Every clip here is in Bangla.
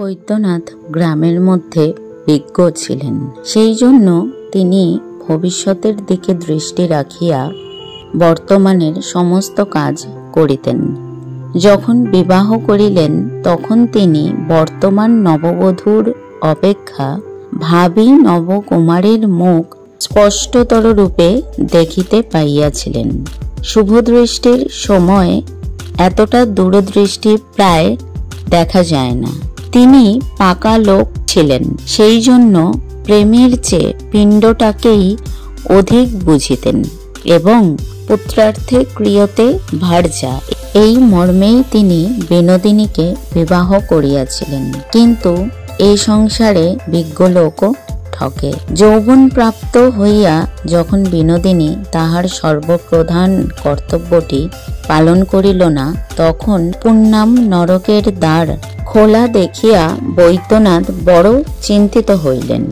বৈদ্যনাথ গ্রামের মধ্যে বিজ্ঞ ছিলেন। সেই জন্য তিনি ভবিষ্যতের দিকে দৃষ্টি রাখিয়া বর্তমানের সমস্ত কাজ করিতেন। যখন বিবাহ করিলেন তখন তিনি বর্তমান নববধূর অপেক্ষা ভাবী নবকুমারীর মুখ স্পষ্টতর রূপে দেখিতে পাইয়াছিলেন। শুভদৃষ্টির সময় এতটা দূরদৃষ্টি প্রায় দেখা যায় না। তিনি পাকা লোক ছিলেন, সেই জন্য প্রেমের চেয়ে পিণ্ডটাকেই অধিক বুঝিতেন এবং পুত্রার্থে ক্রিয়তে ভার্যা এই মর্মেই তিনি বিনোদিনীকে বিবাহ করিয়াছিলেন। কিন্তু এই সংসারে বিজ্ঞ লোকও ঠকে। যৌবন প্রাপ্ত হইয়া যখন বিনোদিনী তাহার সর্বপ্রধান কর্তব্যটি পালন করিল না, তখন পুণ্যাম নরকের দ্বার খোলা দেখিয়া বৈদ্যনাথ বড় চিন্তিত হইলেন।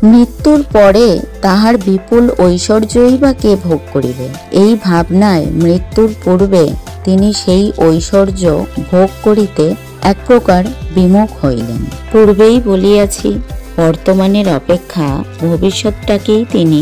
মৃত্যুর পরে তাহার বিপুল ঐশ্বর্যই বা কে ভোগ করিবে? এই ভাবনায় মৃত্যুর পূর্বে তিনি সেই ঐশ্বর্য ভোগ করিতে এক প্রকার বিমুখ হইলেন। পূর্বেই বলিয়াছি, বর্তমানের অপেক্ষা ভবিষ্যৎটাকেই তিনি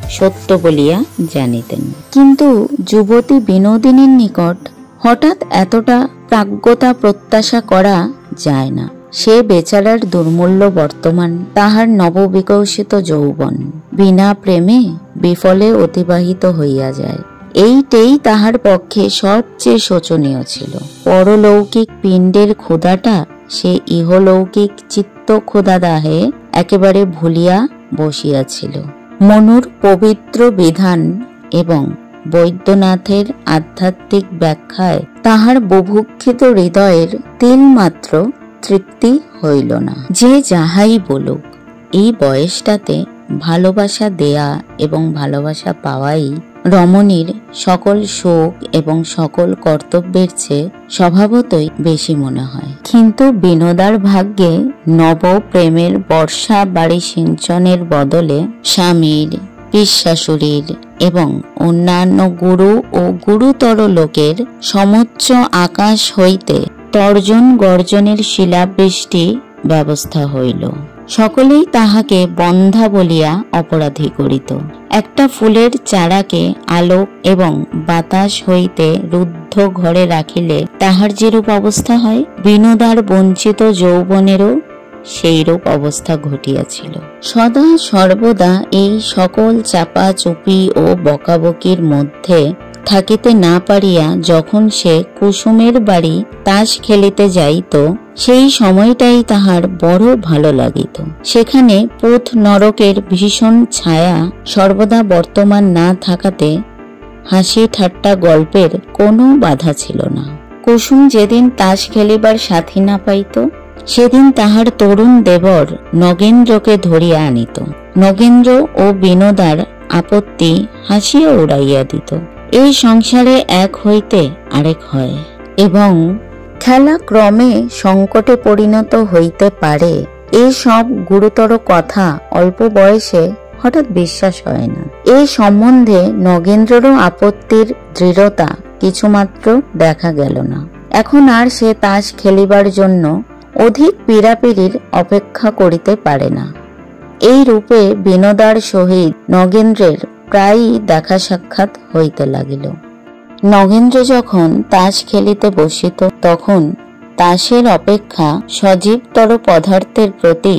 সত্য বলিয়া জানিতেন। কিন্তু যুবতী বিনোদিনীর নিকট হঠাৎ এতটা প্রাজ্ঞতা প্রত্যাশা করা যায় না। সে বেচারার দুর্মূল্য বর্তমান, তাহার নববিকশিত যৌবন বিনা প্রেমে বিফলে অতিবাহিত হইয়া যায়। এইটাই তাহার পক্ষে সবচেয়ে শোচনীয় ছিল। পরলৌকিক পিণ্ডের ক্ষুধাটা সে ইহলৌকিক চিত্ত ক্ষুধাদাহে একেবারে ভুলিয়া বসিয়াছিল। মনুর পবিত্র বিধান এবং বৈদ্যনাথের আধ্যাত্মিক ব্যাখ্যায় তাহার বুভুক্ষিত হৃদয়ের তিলমাত্র তৃপ্তি হইল না। যে যাহাই বলুক, এই বয়সটাতে ভালোবাসা দেয়া এবং ভালোবাসা পাওয়াই রমণীর সকল সুখ এবং সকল কর্তব্যের চেয়ে স্বভাবতই বেশি মনে হয়। কিন্তু বিনোদার ভাগ্যে নব প্রেমের বর্ষা বাড়ি সিঞ্চনের বদলে স্বামীর, পিশাশুড়ির এবং অন্যান্য গুরু ও গুরুতর লোকের সমুচ্চ আকাশ হইতে তর্জন গর্জনের শিলাবৃষ্টি ব্যবস্থা হইল। সকলেই তাহাকে বন্ধা বলিয়া অপরাধী করিত। একটা ফুলের চারাকে আলোক এবং বাতাস হইতে রুদ্ধ ঘরে রাখিলে তাহার যেরূপ অবস্থা হয়, বিনোদার বঞ্চিত যৌবনেরও সেইরূপ অবস্থা ঘটিয়াছিল। সদা সর্বদা এই সকল চাপাচুপি ও বকাবকির মধ্যে থাকিতে না পারিয়া যখন সে কুসুমের বাড়ি তাস খেলিতে যাইত, সেই সময়টাই তাহার বড় ভালো লাগিত। সেখানে পুথ নরকের ভীষণ ছায়া সর্বদা বর্তমান না থাকাতে হাসি ঠাট্টা গল্পের কোনো বাধা ছিল না। কুসুম যেদিন তাস খেলিবার সাথী না পাইত, সেদিন তাহার তরুণ দেবর নগেন্দ্রকে ধরিয়া আনিত। নগেন্দ্র ও বিনোদার আপত্তি হাসিয়া উড়াইয়া দিত। এই সংসারে এক হইতে আরেক হয় এবং খেলা ক্রমে সংকটে পরিণত হইতে পারে, এসব গুরুতর কথা অল্প বয়সে হঠাৎ বিশ্বাস হয় না। এই সম্বন্ধে নগেন্দ্রেরও আপত্তির দৃঢ়তা কিছুমাত্র দেখা গেল না। এখন আর সে তাস খেলিবার জন্য অধিক পীড়াপিড়ির অপেক্ষা করিতে পারে না। এই রূপে বিনোদার সহিত নগেন্দ্রের প্রায়ই দেখা সাক্ষাৎ হইতে লাগিল। নগেন্দ্র যখন তাস খেলিতে বসিত, তখন তাসের অপেক্ষা সজীবতর পদার্থের প্রতি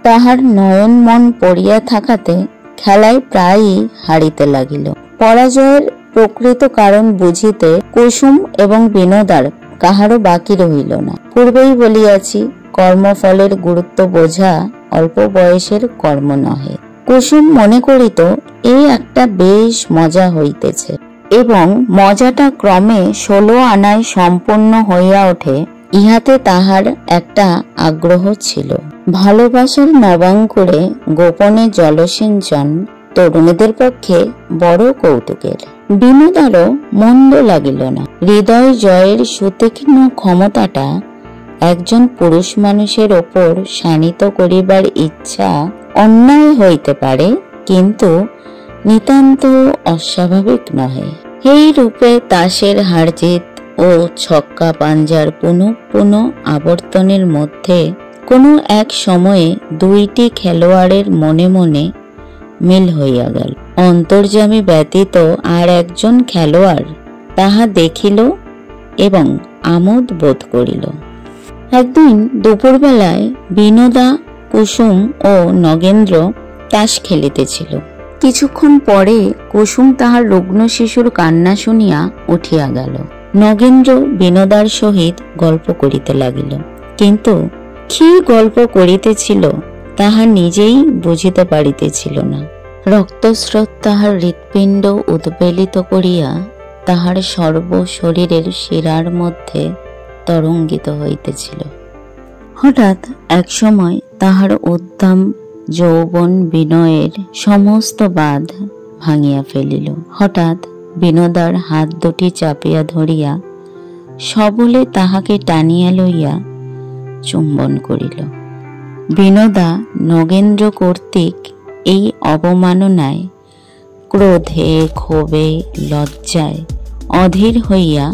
তাহার নয়ন মন পড়িয়া থাকাতে খেলায় প্রায়ই হারিতে লাগিল। পরাজয়ের প্রকৃত কারণ বুঝিতে কুসুম এবং বিনোদার কাহারও বাকি রহিল না। পূর্বেই বলিয়াছি, কর্মফলের গুরুত্ব বোঝা অল্প বয়সের কর্ম নহে। কুসুম মনে করিত এই একটা বেশ মজা হইতেছে এবং মজাটা ক্রমে 16 আনায় সম্পন্ন হইয়া ওঠে, ইহাতে তাহার একটা আগ্রহ ছিল। ভালোবাসার নবাঙ্কুরে গোপনে জলসিঞ্চন তরুণীদের পক্ষে বড় কৌতুকের। বিনোদারও মন্দ লাগিল না। হৃদয় জয়ের সুতীক্ষ্ণ ক্ষমতাটা একজন পুরুষ মানুষের ওপর শানিত করিবার ইচ্ছা অন্যায় হইতে পারে, কিন্তু নিতান্ত অস্বাভাবিক নহে। এই রূপে তাসের হারজিত ও ছক্কা পাঞ্জার পুনঃ পুনঃ আবর্তনের মধ্যে কোনো এক সময়ে দুইটি খেলোয়াড়ের মনে মনে মিল হইয়া গেল। অন্তর্যামী ব্যতীত আর একজন খেলোয়াড় তাহা দেখিল এবং আমোদ বোধ করিল। একদিন দুপুরবেলায় বিনোদা, কুসুম ও নগেন্দ্র তাস খেলিতেছিল। কিছুক্ষণ পরে কুসুম তাহার রুগ্ন শিশুর কান্না শুনিয়া উঠিয়া গেল। নগেন্দ্র বিনোদার সহিত গল্প করিতে লাগিল, কিন্তু কি গল্প করিতেছিল তাহা নিজেই বুঝিতে পারিতেছিল না। রক্তস্রোত তাহার হৃৎপিণ্ড উদ্বেলিত করিয়া তাহার সর্ব শরীরের শিরার মধ্যে তরঙ্গিত হইতেছিল। হঠাৎ একসময় তাহার উদ্দাম যৌবন বিনয়ের সমস্ত বাঁধ ভাঙিয়া ফেলিল। হঠাৎ বিনোদার হাত দুটি চাপিয়া ধরিয়া সবলে তাহাকে টানিয়া লইয়া চুম্বন করিল। বিনোদা নগেন্দ্র কর্তৃক এই অবমাননায় ক্রোধে, ক্ষোভে, লজ্জায় অধীর হইয়া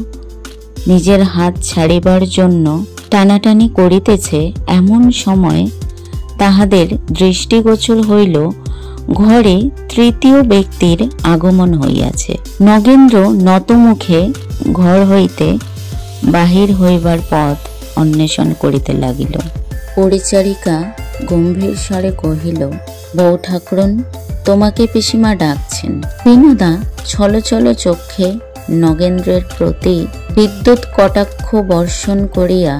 নিজের হাত ছাড়িবার জন্য টানাটানি করিতেছে। এমন সময় তাহাদের দৃষ্টিগোচর হইল ঘরে তৃতীয় ব্যক্তির আগমন হইয়াছে। নগেন্দ্র নতমুখে ঘর হইতে বাহির হইবার পথ অন্বেষণ করিতে লাগিল। পরিচারিকা গম্ভীর স্বরে কহিল, বউ ঠাকুরন, তোমাকে পিসিমা ডাকছেন। বিনোদা ছলছল চক্ষে নগেন্দ্রের প্রতি বিদ্যুৎ কটাক্ষ বর্ষণ করিয়া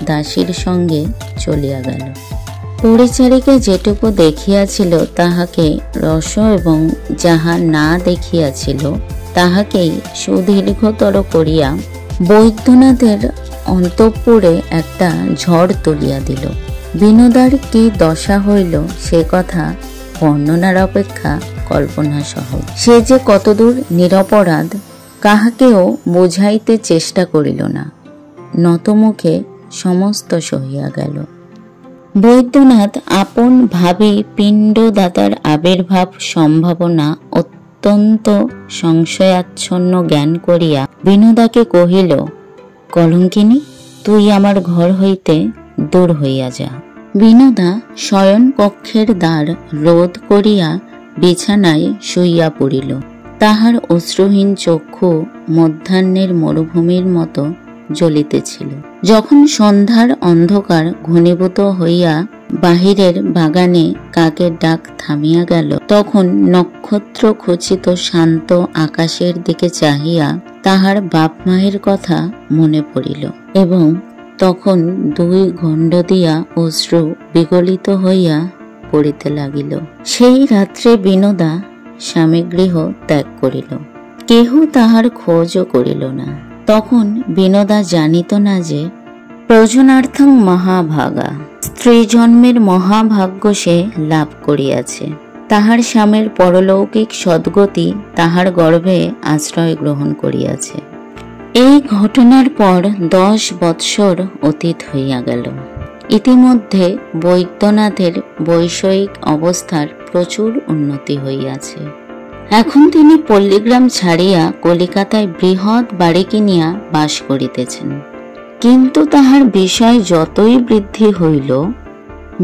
দাসীর সঙ্গে চলিয়া গেল। পরিচারিকা যেটুকু দেখিয়াছিল তাহাকে রস এবং যাহা না দেখিয়াছিল তাহাকেই সুদীর্ঘতর করিয়া বৈদ্যনাথের অন্তঃপুরে একটা ঝড় তুলিয়া দিল। বিনোদার কি দশা হইল সে কথা বর্ণনার অপেক্ষা কল্পনা সহজ। সে যে কতদূর নিরপরাধ কাহাকেও বুঝাইতে চেষ্টা করিল না, নতমুখে সমস্ত সহিয়া গেল। বৈদ্যনাথ আপন ভাবি পিণ্ডদাতার আবির্ভাব সম্ভাবনা অত্যন্ত সংশয়াচ্ছন্ন জ্ঞান করিয়া বিনোদাকে কহিল, কলঙ্কিনী, তুই আমার ঘর হইতে দূর হইয়া যা। বিনোদা শয়ন কক্ষের দ্বার রোধ করিয়া বিছানায় শুইয়া পড়িল। তাহার অশ্রুহীন চক্ষু মধ্যাহ্নের মরুভূমির মতো জ্বলিতেছিল। যখন সন্ধ্যার অন্ধকার ঘনীভূত হইয়া বাহিরের বাগানে কাকের ডাক থামিয়া গেল, তখন নক্ষত্র খচিত শান্ত আকাশের দিকে চাহিয়া তাহার বাপ মায়ের কথা মনে পড়িল এবং তখন দুই গণ্ড দিয়া অশ্রু বিগলিত হইয়া পড়িতে লাগিল। সেই রাত্রে বিনোদা স্বামীগৃহ ত্যাগ করিল। কেহ তাহার খোঁজও করিল না। তখন বিনোদা জানিত না যে প্রয়োজনার্থং মহাভাগা, স্ত্রী জন্মের মহাভাগ্য সে লাভ করিয়াছে। তাহার স্বামীর পরলৌকিক সদ্গতি তাহার গর্ভে আশ্রয় গ্রহণ করিয়াছে। এই ঘটনার পর 10 বৎসর অতীত হইয়া গেল। ইতিমধ্যে বৈদ্যনাথের বৈষয়িক অবস্থার প্রচুর উন্নতি হইয়াছে। এখন তিনি পল্লীগ্রাম ছাড়িয়া কলিকাতায় বৃহৎ বাড়ি কিনিয়া বাস করিতেছেন। কিন্তু তাহার বিষয় যতই বৃদ্ধি হইল,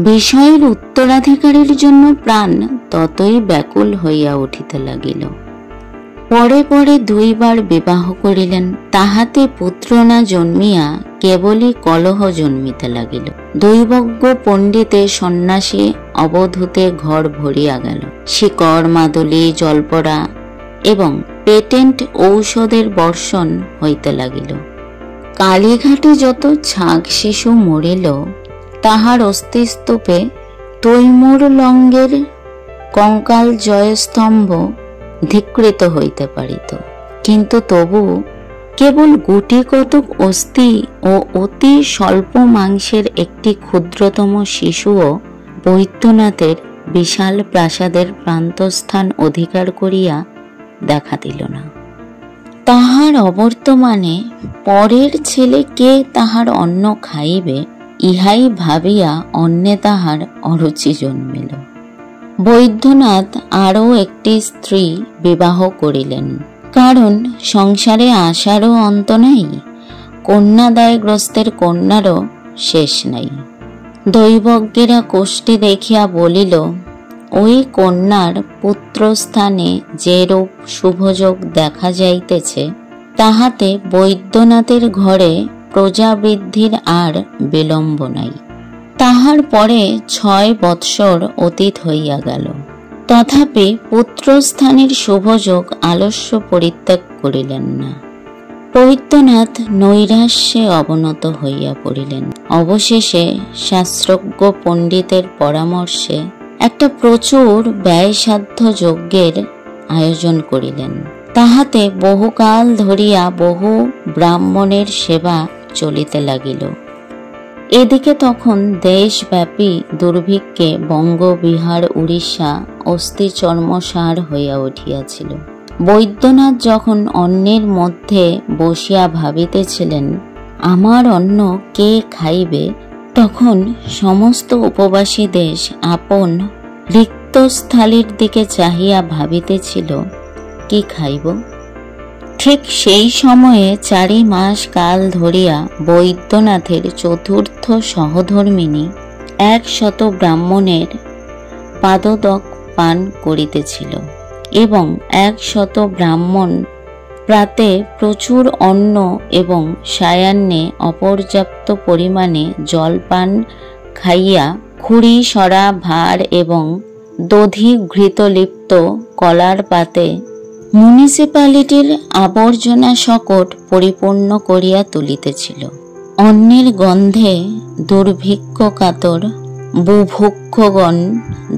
বিষয়ের উত্তরাধিকারীর জন্য প্রাণ ততই ব্যাকুল হইয়া উঠিতে লাগিল। পরে পরে 2 বার বিবাহ করিলেন, তাহাতে পুত্র না জন্মিয়া কেবলই কলহ জন্মিতে লাগিল। দৈবজ্ঞ পণ্ডিতে সন্ন্যাসী অবধূতে ঘর ভরিয়া গেল। শিকড়, মাদুলি, জলপড়া এবং পেটেন্ট ঔষধের বর্ষণ হইতে লাগিল। কালীঘাটে যত ছাগ শিশু মরিল, তাহার অস্থিস্তূপে তৈমুর লঙ্গের কঙ্কাল জয়স্তম্ভ ধিকৃত হইতে পারিত, কিন্তু তবু কেবল গুটি কতক অস্থি ও অতি স্বল্প মাংসের একটি ক্ষুদ্রতম শিশুও বৈদ্যনাথের বিশাল প্রাসাদের প্রান্তস্থান অধিকার করিয়া দেখা দিল না। তাহার অবর্তমানে পরের ছেলে কে তাহার অন্ন খাইবে, ইহাই ভাবিয়া অন্নে তাহার অরুচি জন্মিল। বৈদ্যনাথ আরও একটি স্ত্রী বিবাহ করিলেন, কারণ সংসারে আশারও অন্ত নাই, কন্যাদায়গ্রস্তের কন্যারও শেষ নাই। দৈবজ্ঞেরা কোষ্ঠী দেখিয়া বলিল, ওই কন্যার পুত্রস্থানে যেরূপ শুভযোগ দেখা যাইতেছে, তাহাতে বৈদ্যনাথের ঘরে প্রজাবৃদ্ধির আর বিলম্ব নাই। তাহার পরে 6 বৎসর অতীত হইয়া গেল, তথাপি পুত্রস্থানের শুভযোগ আলস্য পরিত্যাগ করিলেন না। বৈদ্যনাথ নৈরাশ্যে অবনত হইয়া পড়িলেন। অবশেষে শাস্ত্রজ্ঞ পণ্ডিতের পরামর্শে একটা প্রচুর ব্যয়সাধ্য যজ্ঞের আয়োজন করিলেন। তাহাতে বহুকাল ধরিয়া বহু ব্রাহ্মণের সেবা চলিতে লাগিল। এদিকে তখন দেশব্যাপী দুর্ভিক্ষে বঙ্গ, বিহার, উড়িষ্যা অস্থিচর্মসার হইয়া উঠিয়াছিল। বৈদ্যনাথ যখন অন্নের মধ্যে বসিয়া ভাবিতেছিলেন, আমার অন্ন কে খাইবে, তখন সমস্ত উপবাসী দেশ আপন রিক্তস্থালির দিকে চাহিয়া ভাবিতেছিল, কি খাইব। ঠিক সেই সময়ে 4 মাস কাল ধরিয়া বৈদ্যনাথের চতুর্থ সহধর্মিণী 100 ব্রাহ্মণের পাদদক পান করিতেছিল এবং 100 ব্রাহ্মণ প্রাতে প্রচুর অন্ন এবং সায়াহ্নে অপর্যাপ্ত পরিমাণে জলপান খাইয়া খুরি, সরা, ভার এবং দধি ঘৃতলিপ্ত কলার পাতে মিউনিসিপ্যালিটির আবর্জনা শকট পরিপূর্ণ করিয়া তুলিতেছিল। অন্নের গন্ধে দুর্ভিক্ষ কাতর বুভুক্ষগণ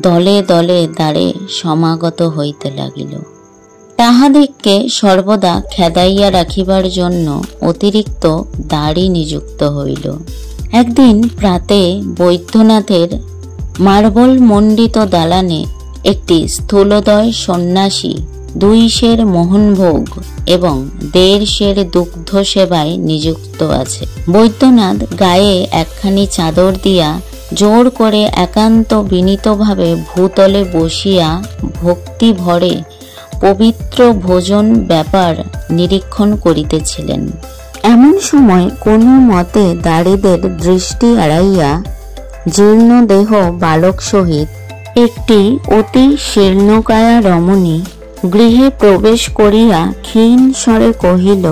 দলে দলে দ্বারে সমাগত হইতে লাগিল। তাহাদিগকে সর্বদা খেদাইয়া রাখিবার জন্য অতিরিক্ত দাড়ি নিযুক্ত হইল। একদিন প্রাতে বৈদ্যনাথের মার্বল মণ্ডিত দালানে একটি স্থূলদয় সন্ন্যাসী 2 সের মোহনভোগ এবং 1.5 সের দুগ্ধ সেবায় নিযুক্ত আছে। বৈদ্যনাথ গায়ে একখানি চাদর দিয়া জোর করে একান্ত বিনীতভাবে ভূতলে বসিয়া ভক্তি ভরে পবিত্র ভোজন ব্যাপার নিরীক্ষণ করিতেছিলেন। এমন সময় কোনো মতে দাড়িদের দৃষ্টি এড়াইয়া জীর্ণ দেহ বালক সহিত একটি অতি শীর্ণকায়া রমণী গৃহে প্রবেশ করিয়া ক্ষীণ স্বরে কহিল,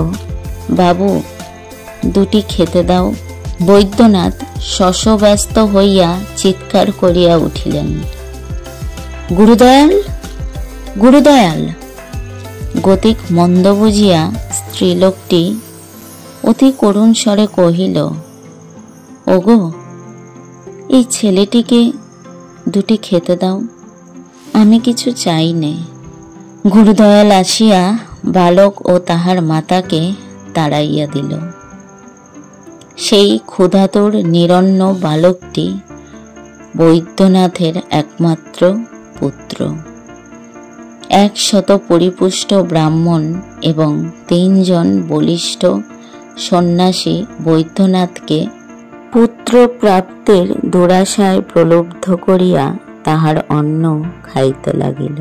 বাবু, 2টি খেতে দাও। বৈদ্যনাথ শশব্যস্ত হইয়া চিৎকার করিয়া উঠিলেন, গুরুদয়াল, গুরুদয়াল। গতিক মন্দ বুঝিয়া স্ত্রীলোকটি অতি করুণ স্বরে কহিল, ওগো, এই ছেলেটিকে 2টি খেতে দাও, আমি কিছু চাই নে। গুরুদয়াল আসিয়া বালক ও তাহার মাতাকে তাড়াইয়া দিল। সেই ক্ষুধাতুর নিরন্ন বালকটি বৈদ্যনাথের একমাত্র পুত্র। 100 পরিপুষ্ট ব্রাহ্মণ এবং 3 জন বলিষ্ঠ সন্ন্যাসী বৈদ্যনাথকে পুত্র প্রাপ্তির দুরাশায় প্রলুব্ধ করিয়া তাহার অন্ন খাইতে লাগিল।